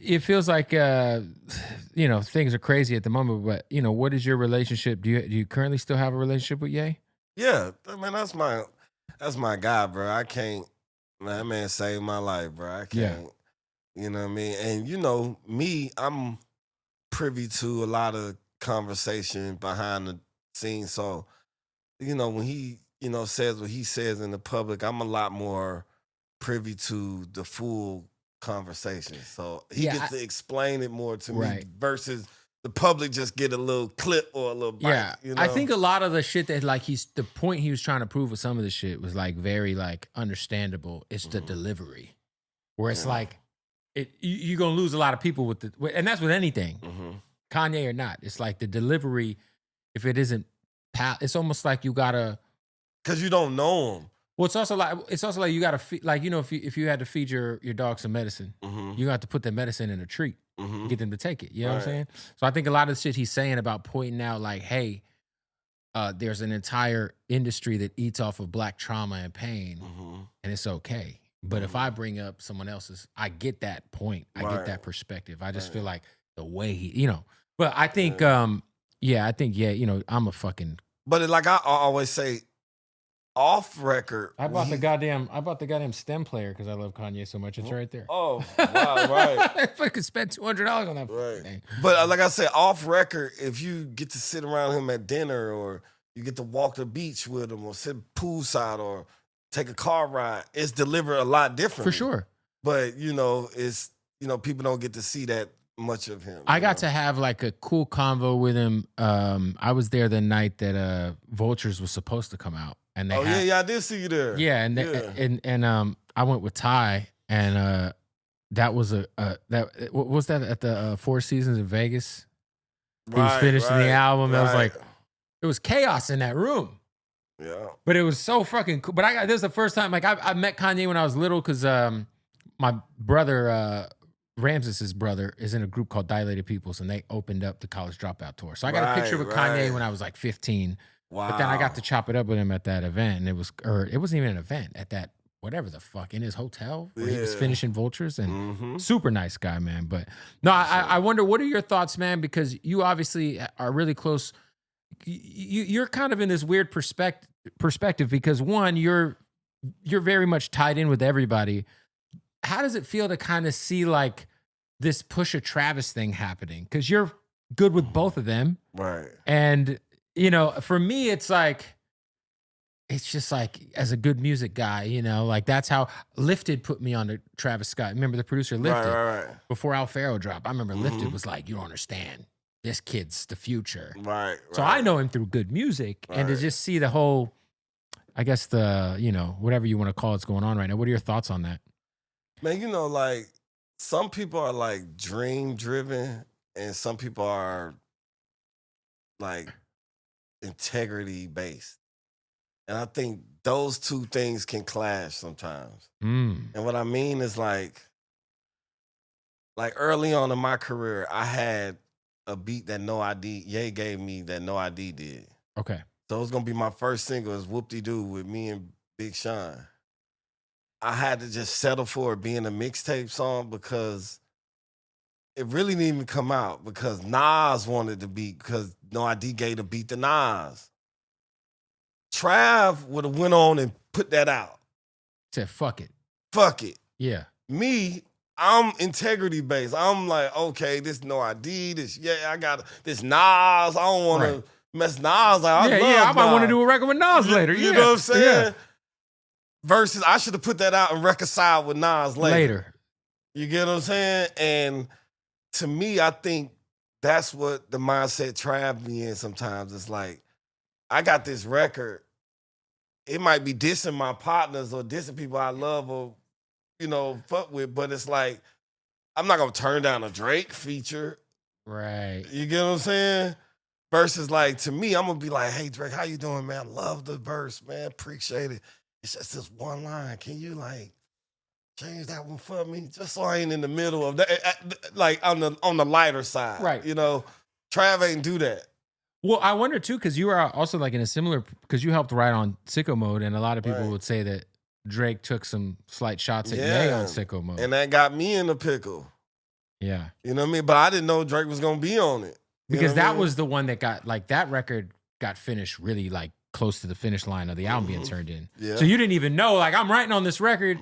it feels like things are crazy at the moment. But what is your relationship? Do you currently still have a relationship with Ye? Yeah, I mean that's my guy, bro. I can't. Man, that man saved my life, bro. I Yeah, can't. You know what I mean? And me, I'm privy to a lot of conversation behind the scenes. So when he says what he says in the public, I'm a lot more privy to the full conversation. So he yeah, gets to explain it more to me right. versus the public just get a little clip or a little bite. Yeah, I think a lot of the shit that like the point he was trying to prove with some of the shit was like very like understandable. It's the Hmm. delivery where it's Yeah. like you're gonna lose a lot of people and that's with anything, Hmm. Kanye or not. It's like the delivery. If it isn't, it's almost like you gotta. Cause you don't know him. Well, it's also like you gotta feed, like if you had to feed your dog some medicine, Hmm. you have to put the medicine in a treat and Hmm. get them to take it. You know what I'm Right. saying? So I think a lot of the shit he's saying about pointing out like, hey, there's an entire industry that eats off of black trauma and pain, Hmm. and it's okay. But if I Hmm. bring up someone else's, I get that point. I get Right. that perspective. I just Right. feel like the way but I think, Yeah. yeah, I'm a fucking. But like I always say, off record I when bought the he. goddamn stem player because I love Kanye so much. It's right there. Oh, wow, right. I fucking spent $200 on that fucking Right. thing. But like I said, off record, if you get to sit around him at dinner or you get to walk the beach with him or sit poolside or take a car ride, it's delivered a lot For differently. sure. But it's people don't get to see that much of him. I got to have like a cool convo with him. I was there the night that Vultures was supposed to come out, and they Oh yeah, had yeah, I did see you there. yeah, and Yeah. I went with Ty, and that was what was that at the Four Seasons in Vegas? He was Right, finishing the right, album. It was right. like it was chaos in that room. Yeah. But it was so fucking cool. But this is the first time, like I met Kanye when I was little because my brother, Ramses's brother, is in a group called Dilated Peoples, and they opened up the College Dropout tour. So I got a Right, picture with Kanye right. when I was like 15. But then I got to Wow. chop it up with him at that event, and it wasn't even an event at that whatever the fuck in his hotel where he was Yeah. finishing Vultures, and Mm-hmm. super nice guy, man. But no, I wonder what are your thoughts, man? Because you obviously are really close. You're kind of in this weird perspective because one, you're very much tied in with everybody. How does it feel to kind of see like this Pusha Travis thing happening? Because you're good with both of them, Right. and for me, it's just like as a good music guy, like that's how Lifted put me on to Travis Scott. Remember the producer Right, Lifted right, right. before Alfaro dropped? I remember Lifted Mhm. was like, you don't understand. This kid's the future. Right, So I right. know him through good music, and to Right. just see the whole, I guess whatever you want to call it's going on right now. What are your thoughts on that? Man, like some people are like dream driven and some people are like integrity based. And I think those two things can clash sometimes. Mm. And what I mean is like early on in my career, I had a beat that No ID, Ye gave me that No ID did. Okay. So it was gonna be my first single is Whoop De Doo with me and Big Sean. I had to just settle for it being a mixtape song because it really didn't even come out because Nas wanted the beat because No ID gave the beat to Nas. Trav would have went on and put that out. Said fuck it. Fuck it. Yeah. Me, I'm integrity based. I'm like, okay, this No ID, I got this Nas. I don't want to mess Nas out. I love I might want to Nas. do a record with Nas later. You Yeah. know what I'm saying? Yeah. Versus, I should have put that out and reconciled with Nas later. You get what I'm saying? And to me, I think that's what the mindset Trav me in sometimes. It's like, I got this record. It might be dissing my partners or dissing people I love or, fuck with, but it's like, I'm not going to turn down a Drake feature. Right. You get what I'm saying? Versus like, to me, I'm going to be like, hey, Drake, how you doing, man? Love the verse, man. Appreciate it. It's just this one line. Can you like change that one for me? Just so I ain't in the middle of that, like on the lighter side. Right. Trav ain't do that. Well, I wonder too, because you are also like in a similar, because you helped write on Sicko Mode, and a lot of people Right. would say that Drake took some slight shots at Ye on Sicko Mode. And that got me in the pickle. Yeah. You know what I mean? But I didn't know Drake was gonna be on it. Because that was the one that got, like, that record got finished really, like, close to the finish line of the album being turned in. Yeah. So you didn't even know, like, I'm writing on this record.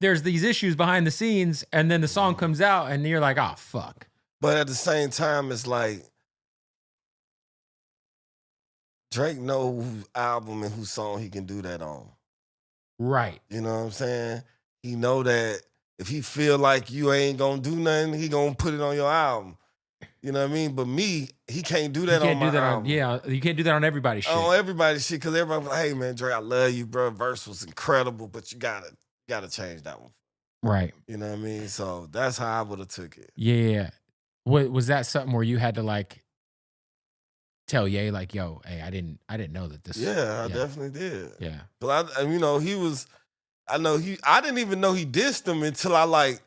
There's these issues behind the scenes, and then the song comes out, and you're like, oh, fuck. But at the same time, it's like Drake know whose album and whose song he can do that on. Right. You know what I'm saying? He know that if he feel like you ain't gonna do nothing, he gonna put it on your album. You know what I mean? But me, he can't do that on my album. Yeah, you can't do that on everybody's shit. On everybody's shit, because everybody's like, hey man, Drake, I love you, bro. Verse was incredible, but you gotta change that one. Right. You know what I mean? So that's how I would have took it. Yeah. Was that something where you had to, like, tell Ye, like, yo, hey, I didn't know that this. Yeah, I definitely did. Yeah. But I didn't even know he dissed him until I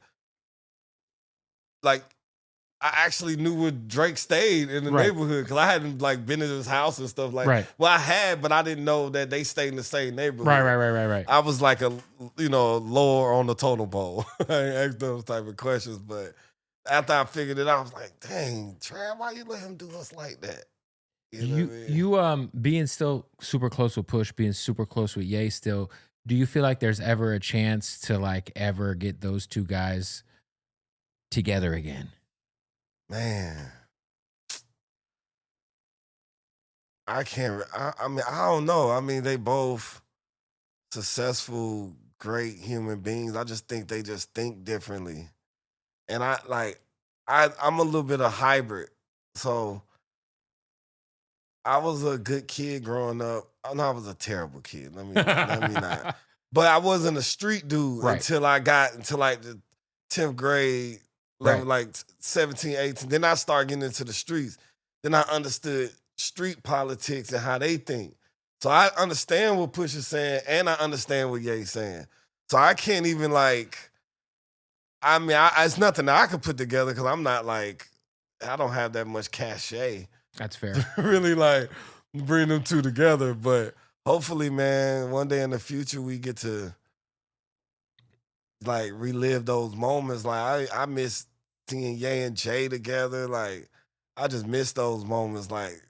I actually knew where Drake stayed in the neighborhood, because I hadn't, like, been to his house and stuff like that. Well, I had, but I didn't know that they stayed in the same neighborhood. Right. I was like lower on the totem pole. I ain't asked those type of questions, but after I figured it out, I was like, dang, Trav, why you let him do us like that? You know what I mean? You being still super close with Push, being super close with Ye still, do you feel like there's ever a chance to, like, ever get those two guys together again? Man, I can't. I mean, I don't know. I mean, they both successful, great human beings. I just think they just think differently, and I'm a little bit of hybrid. So I was a good kid growing up. I know I was a terrible kid. Let me not. But I wasn't a street dude until I got into, like, the 10th grade. Like 17, 18. Then I started getting into the streets. Then I understood street politics and how they think. So I understand what Push is saying, and I understand what Ye's saying. So I can't even, like, I mean, it's nothing that I could put together, because I'm not, like, I don't have that much cachet. That's fair. Really, like, bring them two together. But hopefully, man, one day in the future we get to, like, relive those moments. Like, I miss seeing Ye and Jay together. Like, I just miss those moments. Like,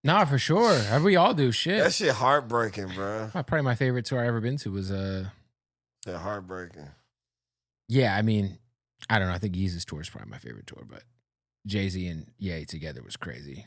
nah, for sure. We all do. Shit. That shit heartbreaking, bro. Probably my favorite tour I ever been to was That heartbreaking. Yeah, I mean, I don't know. I think Yeezus tour is probably my favorite tour, but Jay-Z and Ye together was crazy.